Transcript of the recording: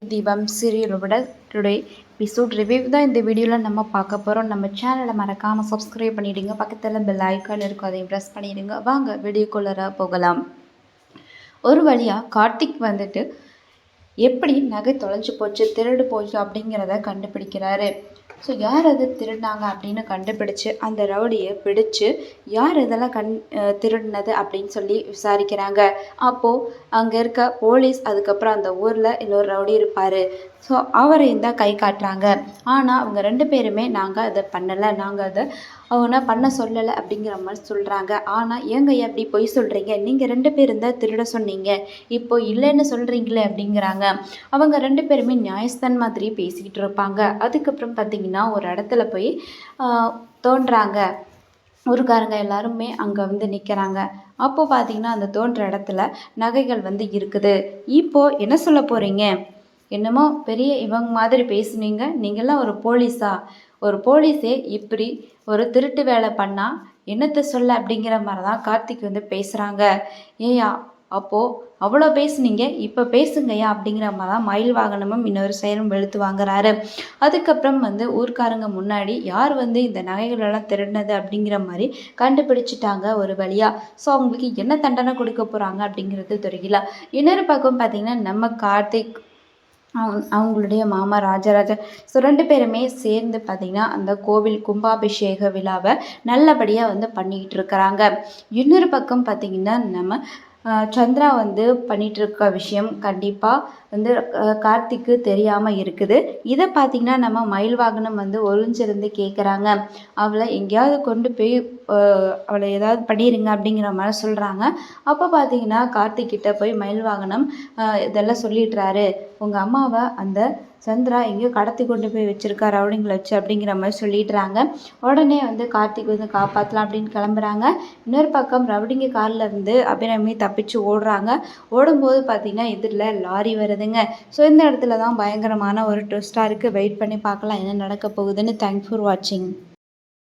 தீபம் சீரியலோட today episode review தான் இந்த வீடியோவில் நம்ம பார்க்க போகிறோம். நம்ம சேனலை மறக்காமல் சப்ஸ்கிரைப் பண்ணிவிடுங்க. பக்கத்தில் பெல் ஐக்கான் இருக்கும், அதையும் ப்ரெஸ் பண்ணிடுங்க. வாங்க வீடியோக்குள்ளே போகலாம். ஒரு வழியாக கார்த்திக் வந்துட்டு எப்படி நகை தொலைஞ்சு போச்சு, திருடு போச்சு அப்படிங்கிறத கண்டுபிடிக்கிறாரு. ஸோ யார் அது திருடினாங்க அப்படின்னு கண்டுபிடிச்சு அந்த ரவுடியை பிடிச்சு யார் இதெல்லாம் திருடினது அப்படின்னு சொல்லி விசாரிக்கிறாங்க. அப்போது அங்கே இருக்க போலீஸ், அதுக்கப்புறம் அந்த ஊரில் இன்னொரு ரவுடி இருப்பார். ஸோ அவரையும் தான் கை காட்டுறாங்க. ஆனால் அவங்க 2 பேருமே நாங்கள் அதை பண்ணலை, நாங்கள் அதை அவனை பண்ண சொல்லலை அப்படிங்கிற மாதிரி சொல்கிறாங்க. ஆனால் ஏங்க எப்படி பொய் சொல்கிறீங்க, நீங்கள் 2 பேரும் தான் திருட சொன்னீங்க, இப்போ இல்லைன்னு சொல்கிறீங்களே அப்படிங்கிறாங்க. அவங்க 2 பேருமே நியாயஸ்தான் மாதிரி பேசிக்கிட்டு இருப்பாங்க. அதுக்கப்புறம் பார்த்திங்கன்னா ஒரு இடத்துல போய் தோன்றாங்க. ஊருக்காரங்க எல்லாருமே அங்கே வந்து நிற்கிறாங்க. அப்போது பார்த்திங்கன்னா அந்த தோன்ற இடத்துல நகைகள் வந்து இருக்குது. இப்போது என்ன சொல்ல போகிறீங்க, என்னமோ பெரிய இவங்க மாதிரி பேசுனீங்க, நீங்களாம் ஒரு போலீஸா, ஒரு போலீஸே இப்படி ஒரு திருட்டு வேலை பண்ணால் என்னத்தை சொல்ல அப்படிங்கிற மாதிரி தான் கார்த்திக் வந்து பேசுகிறாங்க. ஏயா அப்போது அவ்வளோ பேசுனீங்க, இப்போ பேசுங்கய்யா அப்படிங்கிற மாதிரி தான் மயில் வாகனமும் இன்னொரு செயலும் வெளுத்து வாங்குறாரு. அதுக்கப்புறம் வந்து ஊர்க்காரங்க முன்னாடி யார் வந்து இந்த நகைகளெல்லாம் திருடினது அப்படிங்கிற மாதிரி கண்டுபிடிச்சிட்டாங்க ஒரு வழியாக. ஸோ அவங்களுக்கு என்ன தண்டனை கொடுக்க போகிறாங்க அப்படிங்கிறது தெரியல. இன்னொரு பக்கம் பார்த்திங்கன்னா நம்ம கார்த்திக் அவங்களுடைய மாமா ராஜராஜன், ஸோ 2 பேருமே சேர்ந்து பார்த்திங்கன்னா அந்த கோவில் கும்பாபிஷேக விழாவை நல்லபடியாக வந்து பண்ணிக்கிட்டு இருக்கிறாங்க. இன்னொரு பக்கம் பார்த்திங்கன்னா நம்ம சந்திரா வந்து பண்ணிகிட்ருக்க விஷயம் கண்டிப்பாக வந்து கார்த்திக்கு தெரியாமல் இருக்குது. இதை பார்த்திங்கன்னா நம்ம மயில் வாகனம் வந்து ஒளிஞ்சிருந்து கேட்குறாங்க. அவளை எங்கேயாவது கொண்டு போய் அவளை ஏதாவது பண்ணிடுங்க அப்படிங்கிற மாதிரி சொல்கிறாங்க. அப்போ பார்த்திங்கன்னா கார்த்திக்கிட்ட போய் மயில் வாகனம் இதெல்லாம் சொல்லிடுறாரு. உங்கள் அம்மாவை அந்த சந்திரா எங்கேயோ கடத்தி கொண்டு போய் வச்சுருக்கா ரவுடிங்களை வச்சு அப்படிங்கிற மாதிரி சொல்லிடுறாங்க. உடனே வந்து கார்த்திக் வந்து காப்பாற்றலாம் அப்படின்னு கிளம்புறாங்க. இன்னொரு பக்கம் ரவுடிங்க காரில் இருந்து அபிராமி தப்பிச்சு ஓடுறாங்க. ஓடும்போது பார்த்திங்கன்னா எதிரில் லாரி வருதுங்க. ஸோ இந்த இடத்துல தான் பயங்கரமான ஒரு ட்விஸ்டாக இருக்குது. வெயிட் பண்ணி பார்க்கலாம் என்ன நடக்க போகுதுன்னு. தேங்க்ஸ் ஃபார் வாட்சிங்.